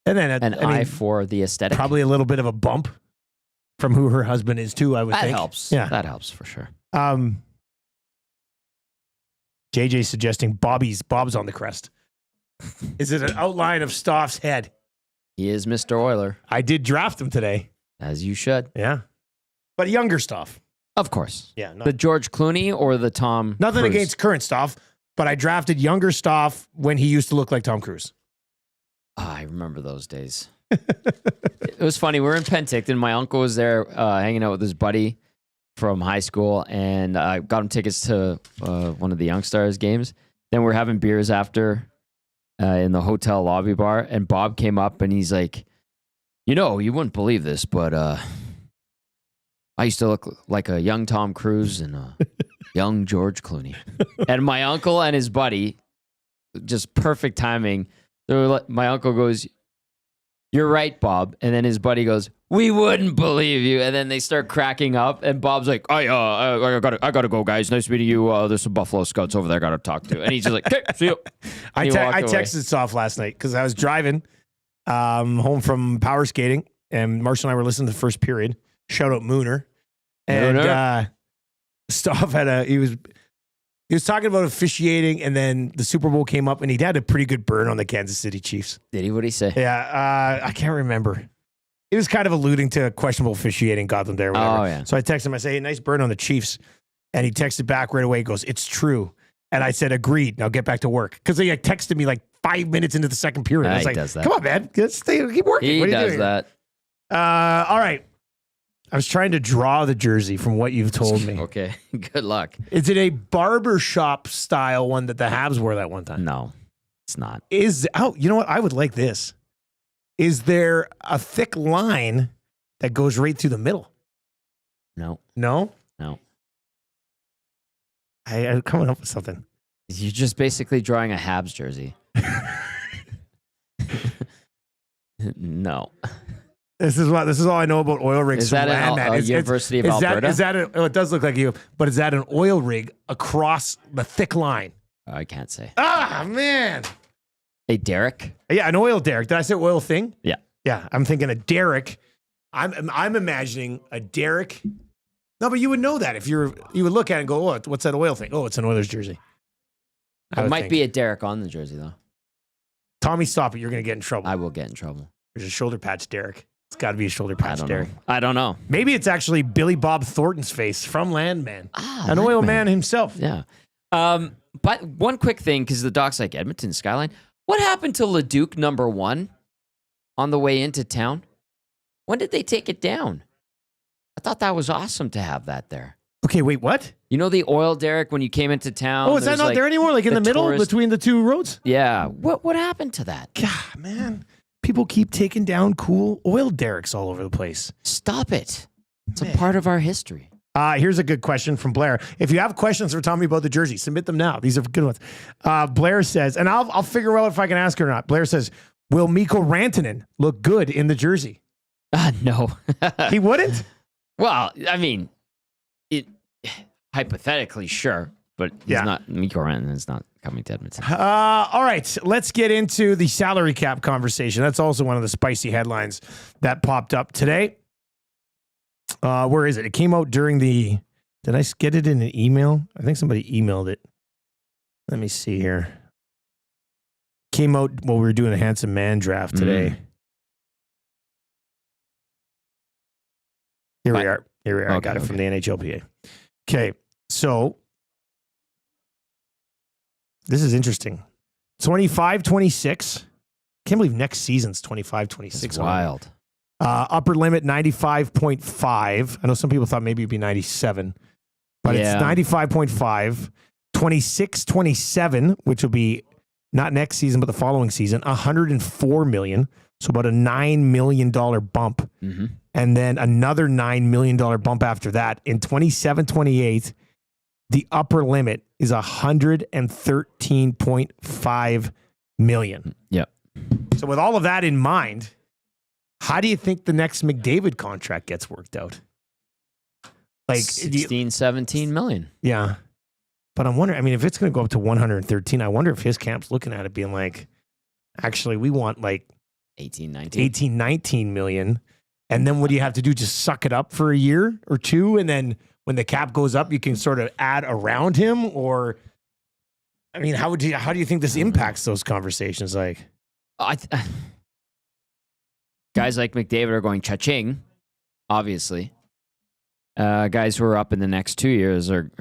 And then an eye for the aesthetic. Probably a little bit of a bump from who her husband is too, I would think. That helps. Yeah. That helps for sure. JJ suggesting Bob's on the crest. Is it an outline of Stoff's head? He is Mr. Oiler. I did draft him today. As you should. Yeah. But younger Stoff. Of course. Yeah. The George Clooney or the Tom Nothing Cruise? Against current Stoff, but I drafted younger Stoff when he used to look like Tom Cruise. I remember those days. It was funny. We were in Penticton. My uncle was there hanging out with his buddy from high school, and I got him tickets to one of the Young Stars games. Then we're having beers after in the hotel lobby bar, and Bob came up, and he's like, you wouldn't believe this, but I used to look like a young Tom Cruise and a young George Clooney. And my uncle and his buddy, just perfect timing. My uncle goes, "You're right, Bob." And then his buddy goes, we wouldn't believe you. And then they start cracking up, and Bob's like, I gotta go, guys. Nice meeting you. There's some Buffalo Scouts over there I gotta talk to. And he's just like, okay, see you. I texted Soft last night because I was driving home from power skating, and Marshall and I were listening to the first period. Shout out Mooner. And Stoff he was talking about officiating, and then the Super Bowl came up, and he had a pretty good burn on the Kansas City Chiefs. Did he? What did he say? Yeah, I can't remember. It was kind of alluding to questionable officiating got them there. Whatever. Oh, yeah. So I texted him. I say, hey, nice burn on the Chiefs. And he texted back right away. He goes, it's true. And I said, agreed. Now get back to work. Because he texted me like 5 minutes into the second period. I was like, does that. Come on, man. Keep working. He what are you does doing? that. All right. I was trying to draw the jersey from what you've told me. Okay. Good luck. Is it a barbershop style one that the Habs wore that one time? No, it's not. You know what? I would like this. Is there a thick line that goes right through the middle? No. No? No. I'm coming up with something. You're just basically drawing a Habs jersey. No. This is all I know about oil rigs. Is that a University of Alberta? It does look like you, but is that an oil rig across the thick line? I can't say. Ah, man. A derrick? Yeah, an oil derrick. Did I say oil thing? Yeah. Yeah, I'm thinking a derrick. I'm imagining a derrick. No, but you would know that if you would look at it and go, oh, what's that oil thing? Oh, it's an Oilers jersey. It might be a derrick on the jersey, though. Tommy, stop it. You're going to get in trouble. I will get in trouble. There's a shoulder patch derrick. It's got to be a shoulder patch derrick. I don't know. Maybe it's actually Billy Bob Thornton's face from Landman. An Landman. oil man himself. Yeah. But one quick thing, because the doc's like Edmonton Skyline. What happened to Leduc #1 on the way into town? When did they take it down? I thought that was awesome to have that there. Okay, wait, what? You know the oil derrick when you came into town? Oh, is that not there anymore? Like in the middle between the two roads? Yeah. What happened to that? God, man. People keep taking down cool oil derricks all over the place. Stop it. It's a part of our history. Here's a good question from Blair. If you have questions for Tommy about the jersey, submit them now. These are good ones. Blair says, and I'll figure out if I can ask her or not. Blair says, will Mikko Rantanen look good in the jersey? No. He wouldn't? Well, I mean, hypothetically, sure. But he's not. Mikko Rantanen's not coming to Edmonton. All right, let's get into the salary cap conversation. That's also one of the spicy headlines that popped up today. Where is it? It came out during the. Did I get it in an email? I think somebody emailed it. Let me see here. Came out while we were doing a handsome man draft today. Here we are. Okay, I got it from the NHLPA. Okay, so this is interesting. 25-26. Can't believe next season's 25-26. It's wild. Upper limit 95.5. I know some people thought maybe it'd be 97, but it's 95.5. 26-27, which will be not next season, but the following season, $104 million. So about a $9 million bump. Mm-hmm. And then another $9 million bump after that. In 27-28, the upper limit is $113.5 million. Yep. So with all of that in mind, how do you think the next McDavid contract gets worked out? Like 16, 17 million. Yeah. But I'm wondering, I mean, if it's going to go up to 113, I wonder if his camp's looking at it being like, actually, we want like 18, 19 million. And then what do you have to do? Just suck it up for a year or two? And then when the cap goes up, you can sort of add around him? Or, I mean, how do you think this impacts those conversations? Like, guys like McDavid are going cha-ching, obviously. Guys who are up in the next 2 years are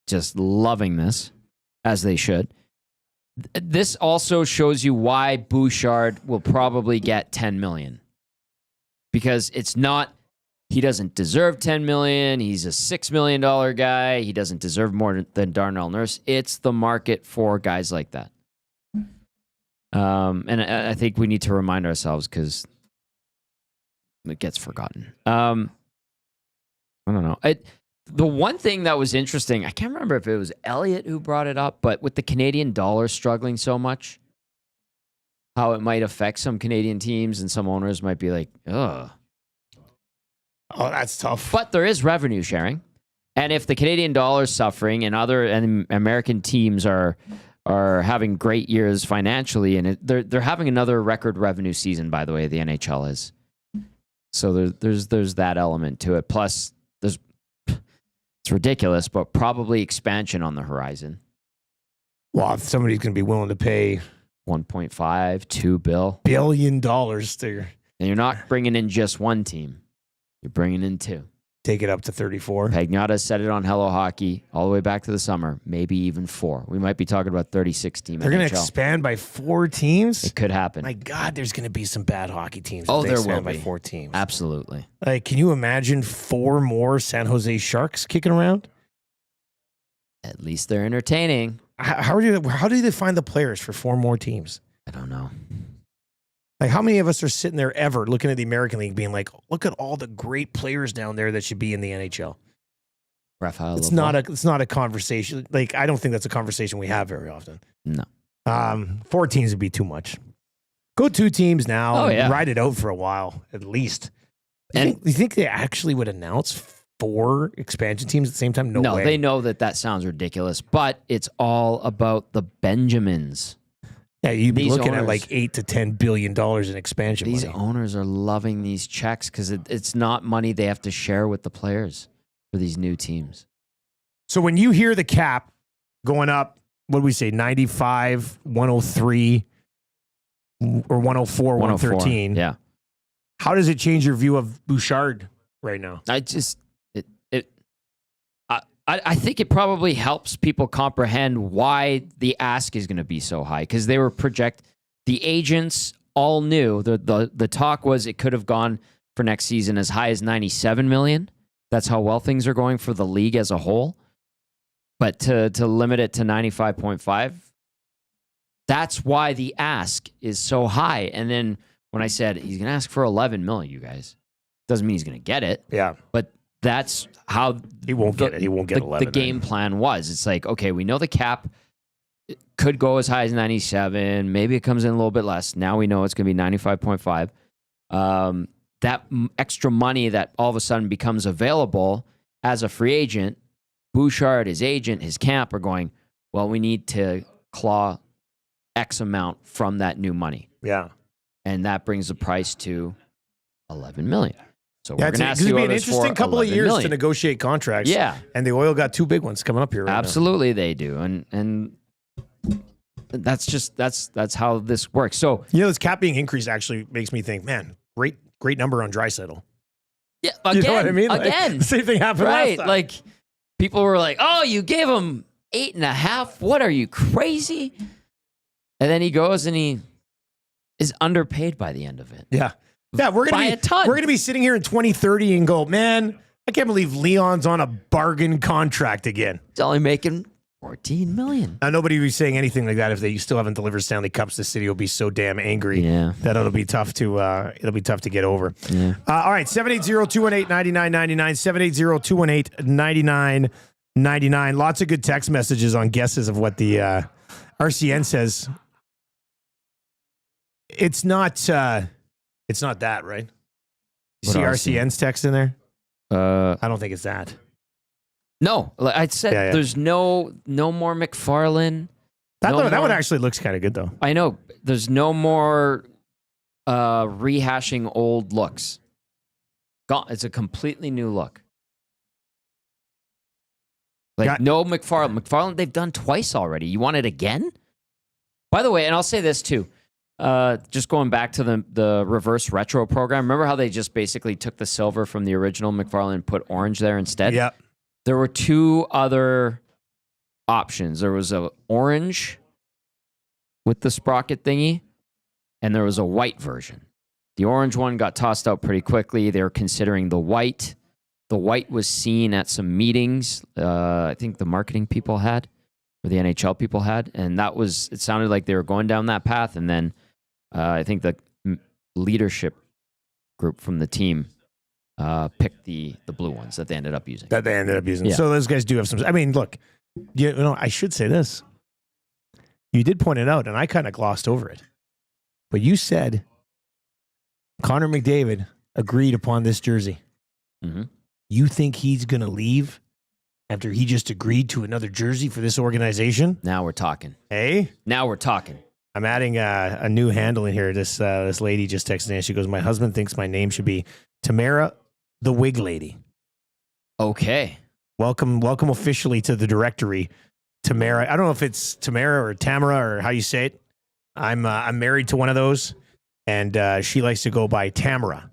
just loving this, as they should. This also shows you why Bouchard will probably get $10 million. Because it's not, he doesn't deserve $10 million. He's a $6 million guy. He doesn't deserve more than Darnell Nurse. It's the market for guys like that. And I think we need to remind ourselves because it gets forgotten. I don't know. The one thing that was interesting, I can't remember if it was Elliot who brought it up, but with the Canadian dollar struggling so much, how it might affect some Canadian teams and some owners might be like, ugh, Oh, that's tough. But there is revenue sharing. And if the Canadian dollar is suffering and American teams are having great years financially, and they're having another record revenue season, by the way, the NHL is. So there's that element to it. Plus, it's ridiculous, but probably expansion on the horizon. Well, if somebody's going to be willing to pay $1.5, $2 billion to and you're not bringing in just one team, you're bringing in two. take it up to 34. Pagnotta said it on Hello Hockey all the way back to the summer, maybe even 4. We might be talking about 36 team. They're going to expand by 4 teams? It could happen. My God, there's going to be some bad hockey teams. Oh, if they there expand will by be. 4 teams. Absolutely. Like, can you imagine 4 more San Jose Sharks kicking around? At least they're entertaining. How do they find the players for 4 more teams? I don't know. Like, how many of us are sitting there ever looking at the American League being like, look at all the great players down there that should be in the NHL? Rafael It's Lavoie. not a conversation. Like, I don't think that's a conversation we have very often. No. 4 teams would be too much. Go 2 teams now. Oh, and yeah. ride it out for a while, at least. And You think they actually would announce 4 expansion teams at the same time? No way. they know that sounds ridiculous, but it's all about the Benjamins. Yeah, you'd be These looking at owners- like $8 to $10 billion in expansion These money. owners are loving these checks because it's not money they have to share with the players for these new teams. So when you hear the cap going up, what do we say, 95, 103, or 104, 113? Yeah. How does it change your view of Bouchard right now? I think it probably helps people comprehend why the ask is going to be so high because they were the agents all knew the talk was it could have gone for next season as high as 97 million. That's how well things are going for the league as a whole. But to limit it to 95.5, that's why the ask is so high. And then when I said he's going to ask for 11 million, you guys, doesn't mean he's going to get it. Yeah. But that's how He won't get it. He won't get 11. the game plan was. It's like, okay, we know the cap could go as high as 97. Maybe it comes in a little bit less. Now we know it's going to be 95.5. That extra money that all of a sudden becomes available as a free agent, Bouchard, his agent, his camp are going, well, we need to claw X amount from that new money. Yeah. And that brings the price to 11 million. So Yeah, we're going to ask it's you going to be an others interesting for couple of 11 years million. to negotiate contracts. Yeah. And the Oil got 2 big ones coming up here right Absolutely they do. And that's how this works. So now. This cap being increased actually makes me think, man, great number on Draisaitl. yeah, again, You know what I mean? Like, again. the same thing happened Right. last time. Like people were like, oh, you gave him 8.5. What are you, crazy? And then he goes and he is underpaid by the end of it. Yeah. Yeah, we're By a ton. gonna be sitting here in 2030 and go, man, I can't believe Leon's on a bargain contract again. He's only making 14 million. Now nobody will be saying anything like that if they still haven't delivered Stanley Cups. The city will be so damn angry that it'll be tough to get over. Yeah. All right, 780-218-9999, 780-218-9999. Lots of good text messages on guesses of what the RCN says. It's not that, right? You What see RCN? RCN's text in there? I I don't think it's that. No, like I said, Yeah. there's no more McFarlane. That No one more. actually looks kind of good, though. I know. There's no more rehashing old looks. Gone. It's a completely new look. Like no McFarlane. McFarlane, they've done twice already. You want it again? By the way, and I'll say this too. Just going back to the reverse retro program. Remember how they just basically took the silver from the original McFarlane and put orange there instead? Yeah. There were 2 other options. There was a orange with the sprocket thingy, and there was a white version. The orange one got tossed out pretty quickly. They were considering the white. The white was seen at some meetings. I think the marketing people had, or the NHL people had, and it sounded like they were going down that path. And then I think the leadership group from the team picked the blue ones that they ended up using. Yeah. So those guys do have some. I mean, look, I should say this. You did point it out, and I kind of glossed over it. But you said Connor McDavid agreed upon this jersey. Mm-hmm. You think he's going to leave after he just agreed to another jersey for this organization? Now we're talking. Hey? Now we're talking. I'm adding a new handle in here. This lady just texted in. She goes, my husband thinks my name should be Tamara the Wig Lady. Okay. Welcome officially to the directory, Tamara. I don't know if it's Tamara or Tamara or how you say it. I'm married to one of those, and she likes to go by Tamara,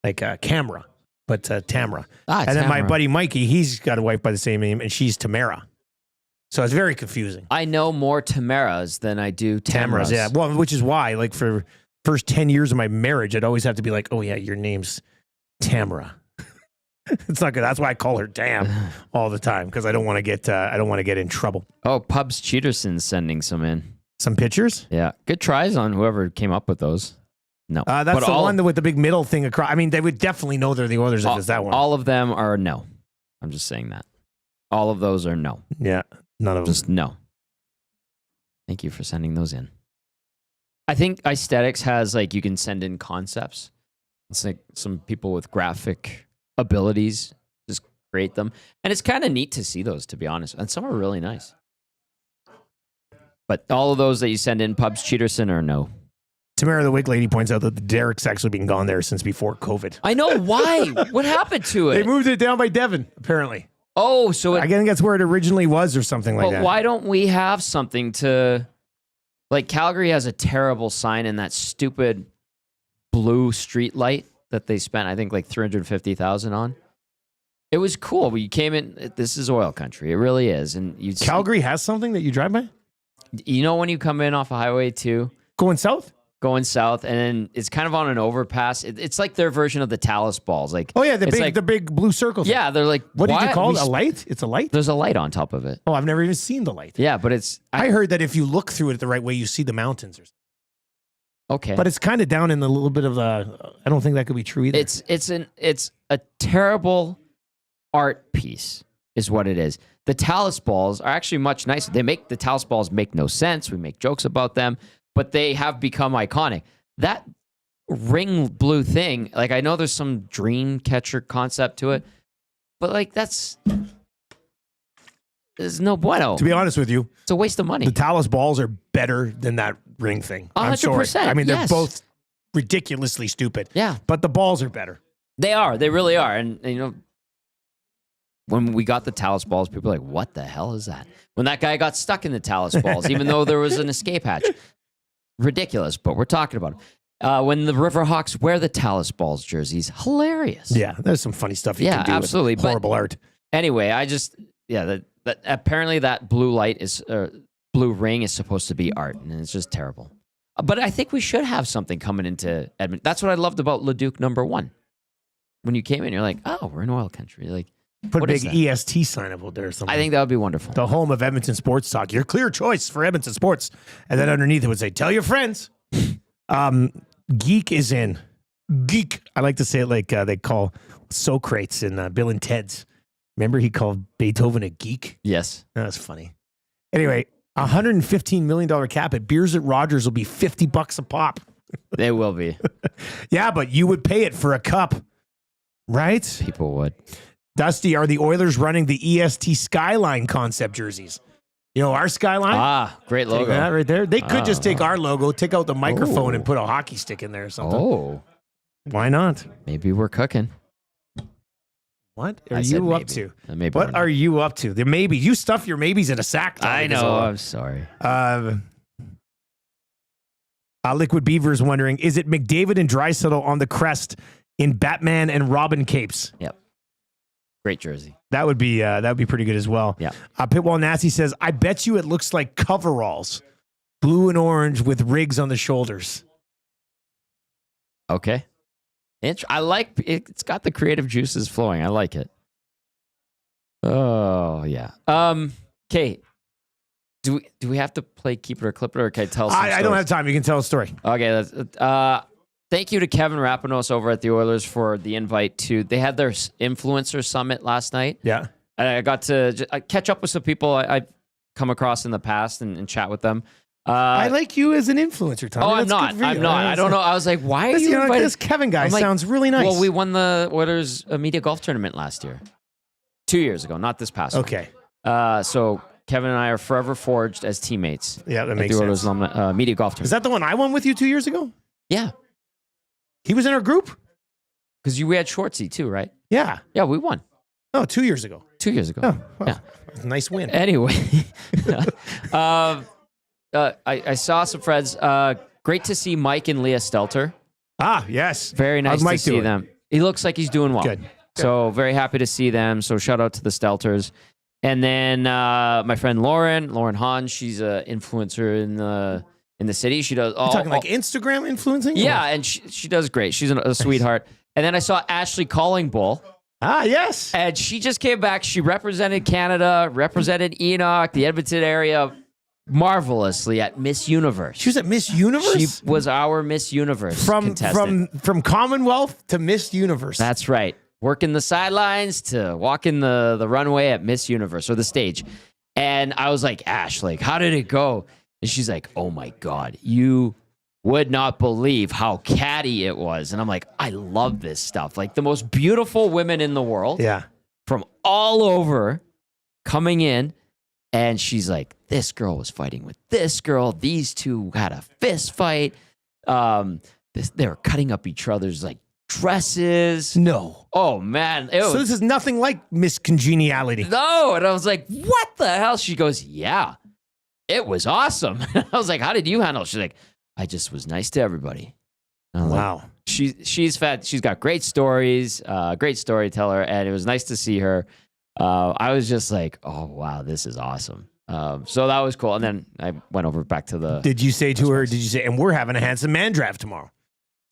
like camera, but Tamara. And then my buddy Mikey, he's got a wife by the same name, and she's Tamara. So it's very confusing. I know more Tamaras than I do Tamaras. Yeah. Well, which is why, like, for first 10 years of my marriage, I'd always have to be like, oh yeah, your name's Tamara. It's not good. That's why I call her Tam all the time, because I don't want to get in trouble. Oh, Pubs Cheaterson's sending some pictures. Yeah, good tries on whoever came up with those. No, that's the one with the big middle thing across. I mean, they would definitely know they're the Oilers if it's that one. All of them are no. I'm just saying that. All of those are no. Yeah, none of them. Just no. Thank you for sending those in. I think Aesthetics has, like, you can send in concepts. It's like some people with graphic abilities just create them, and it's kind of neat to see those, to be honest, and some are really nice. But all of those that you send in, Pubs Cheaterson, or no? Tamara the Wig Lady points out that the Derek's actually been gone there since before COVID. I know. Why? What happened to it? They moved it down by Devon, apparently. Oh, so I think that's where it originally was, or something like that. Why don't we have something to, like, Calgary has a terrible sign in that stupid blue street light that they spent, I think, like $350,000 on. It was cool. You came in. This is oil country. It really is. And Calgary has something that you drive by. You know when you come in off of Highway 2, going south, and then it's kind of on an overpass. It's like their version of the Talus balls. Like, oh yeah, the big blue circle thing. Yeah, they're like, what did you call it? A light? It's a light. There's a light on top of it. Oh, I've never even seen the light. Yeah, but it's. I heard that if you look through it the right way, you see the mountains or something. Okay, but it's kind of down in a little bit of the. I don't think that could be true either. It's a terrible art piece, is what it is. The Talus balls are actually much nicer. The Talus balls make no sense. We make jokes about them, but they have become iconic. That ring blue thing, like, I know there's some dream catcher concept to it, but, like, there's no bueno. To be honest with you, it's a waste of money. The Talus balls are better than that ring thing. 100%. I mean, they're both ridiculously stupid. Yeah. But the balls are better. They are. They really are. And you know, when we got the Talus balls, people were like, what the hell is that? When that guy got stuck in the Talus balls, even though there was an escape hatch. Ridiculous, but we're talking about them. When the Riverhawks wear the Talus balls jerseys, hilarious. Yeah, there's some funny stuff you can do absolutely. with horrible art. Anyway, that apparently that blue light is blue ring is supposed to be art, and it's just terrible. But I think we should have something coming into Edmonton. That's what I loved about Leduc #1. When you came in, you're like, oh, we're in oil country. Like, put a big EST sign up out there or something. I think that would be wonderful. The home of Edmonton Sports Talk. Your clear choice for Edmonton Sports. And then underneath it would say, tell your friends. Geek is in. Geek. I like to say it like they call Socrates in Bill and Ted's. Remember he called Beethoven a geek? Yes. That was funny. Anyway, $115 million cap at Beers at Rogers will be $50 a pop. They will be. Yeah, but you would pay it for a cup, right? People would. Dusty, are the Oilers running the EST Skyline concept jerseys? You know, our Skyline? Ah, great logo. Take that right there. They could just take our logo, take out the microphone, and put a hockey stick in there or something. Oh. Why not? Maybe we're cooking. What are you up to? Maybe what are you up to? The maybe. You stuff your maybes in a sack. I know. I'm sorry. Liquid Beaver's wondering, is it McDavid and Draisaitl on the crest in Batman and Robin capes? Yep. Great jersey. That would be pretty good as well. Yeah. Pitwall Nasty says, I bet you it looks like coveralls, blue and orange with rigs on the shoulders. Okay. I like it. It's got the creative juices flowing. I like it. Oh yeah. Okay. Do we have to play Keep It or Clip It, or can I tell? I don't have time. You can tell a story. Okay. Thank you to Kevin Rapinos over at the Oilers for the invite to. They had their influencer summit last night. Yeah. I got to catch up with some people I've come across in the past and chat with them. I like you as an influencer, Tom. Oh, I'm not. I'm not. I don't know. I was like, why are you invited? This Kevin guy I'm like, sounds really nice. Well, we won the Oilers Media Golf Tournament last year. 2 years ago, not this past one. Okay. So Kevin and I are forever forged as teammates. Yeah, that at makes the sense. Oilers Media Golf Tournament. Is that the one I won with you 2 years ago? Yeah. He was in our group? Because we had Schwartzy too, right? Yeah. Yeah, we won. Oh, 2 years ago. 2 years ago. Oh, well, Yeah. Nice win. Anyway, I saw some friends. Great to see Mike and Leah Stelter. Ah, yes. Very nice How's Mike to see doing? them. He looks like he's doing well. Good. So very happy to see them. So shout out to the Stelters. And then my friend Lauren Hahn, she's an influencer in the city. She does. You're talking like Instagram influencing? Yeah, and she does great. She's a sweetheart. And then I saw Ashley Collingbull. Ah, yes. And she just came back. She represented Canada, represented Enoch, the Edmonton area, marvelously at Miss Universe. She was at Miss Universe? She was our Miss Universe contestant. From Commonwealth to Miss Universe. That's right. Working the sidelines to walking the runway at Miss Universe, or the stage. And I was like, Ash, like, how did it go? And she's like, oh my God, you would not believe how catty it was. And I'm like, I love this stuff. Like the most beautiful women in the world. Yeah. From all over coming in. And she's like, this girl was fighting with this girl. These two had a fist fight. They were cutting up each other's like dresses. No. Oh man. So this is nothing like Miss Congeniality. No. And I was like, what the hell? She goes, yeah, it was awesome. I was like, how did you handle it? She's like, I just was nice to everybody. Wow. Like, she's fat. She's got great stories, great storyteller. And it was nice to see her. I was just like, oh, wow, this is awesome. So that was cool. And then I went over back to the... Did you say to her, and we're having a handsome man draft tomorrow?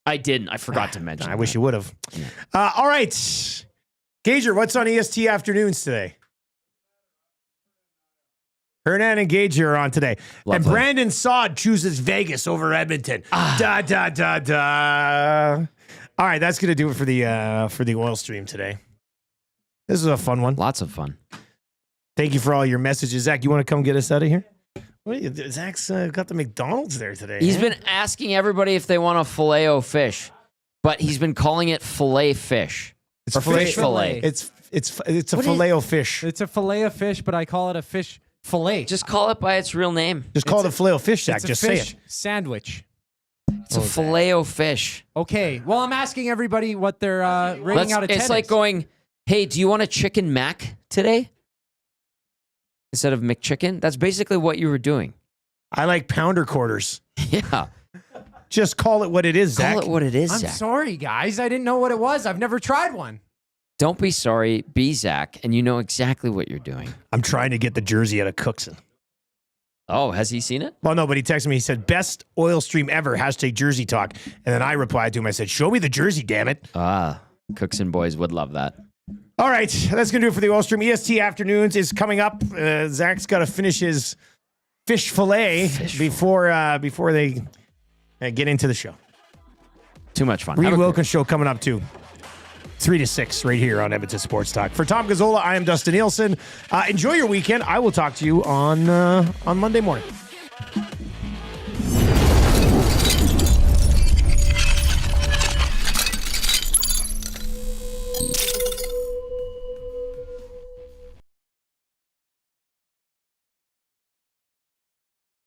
I didn't. I forgot to mention I wish you would have. Yeah. All right. Gager, what's on EST Afternoons today? Hernan and Gage are on today. Lovely. And Brandon Saad chooses Vegas over Edmonton. Da, da, da, da. All right, that's going to do it for the oil stream today. This is a fun one. Lots of fun. Thank you for all your messages. Zach, you want to come get us out of here? Zach's got the McDonald's there today. He's been asking everybody if they want a filet-o-fish, but he's been calling it filet fish. It's or fish fillet. It's a filet-o-fish. It's a filet of fish, but I call it a fish fillet. Just call it by its real name. Just call it a filet-o-fish, Zach. It's a Just say fish it. sandwich. It's a filet-o-fish. Okay. Well, I'm asking everybody what they're rating out of 10. It's like going, hey, do you want a chicken mac today? Instead of McChicken? That's basically what you were doing. I like pounder quarters. Yeah. Just call it what it is, Zach. Call it what it is, I'm Zach. sorry, guys. I didn't know what it was. I've never tried one. Don't be sorry. Be Zach, and you know exactly what you're doing. I'm trying to get the jersey out of Cookson. Oh, has he seen it? Well, no, but he texted me. He said, best oil stream ever, hashtag jersey talk. And then I replied to him. I said, show me the jersey, damn it. Cookson boys would love that. All right, that's going to do it for the oil stream. EST Afternoons is coming up. Zach's got to finish his fish fillet before they get into the show. Too much fun. Reed Wilkins show coming up too. 3 to 6 right here on Edmonton Sports Talk. For Tom Gazzola, I am Dustin Nielson. Enjoy your weekend. I will talk to you on Monday morning.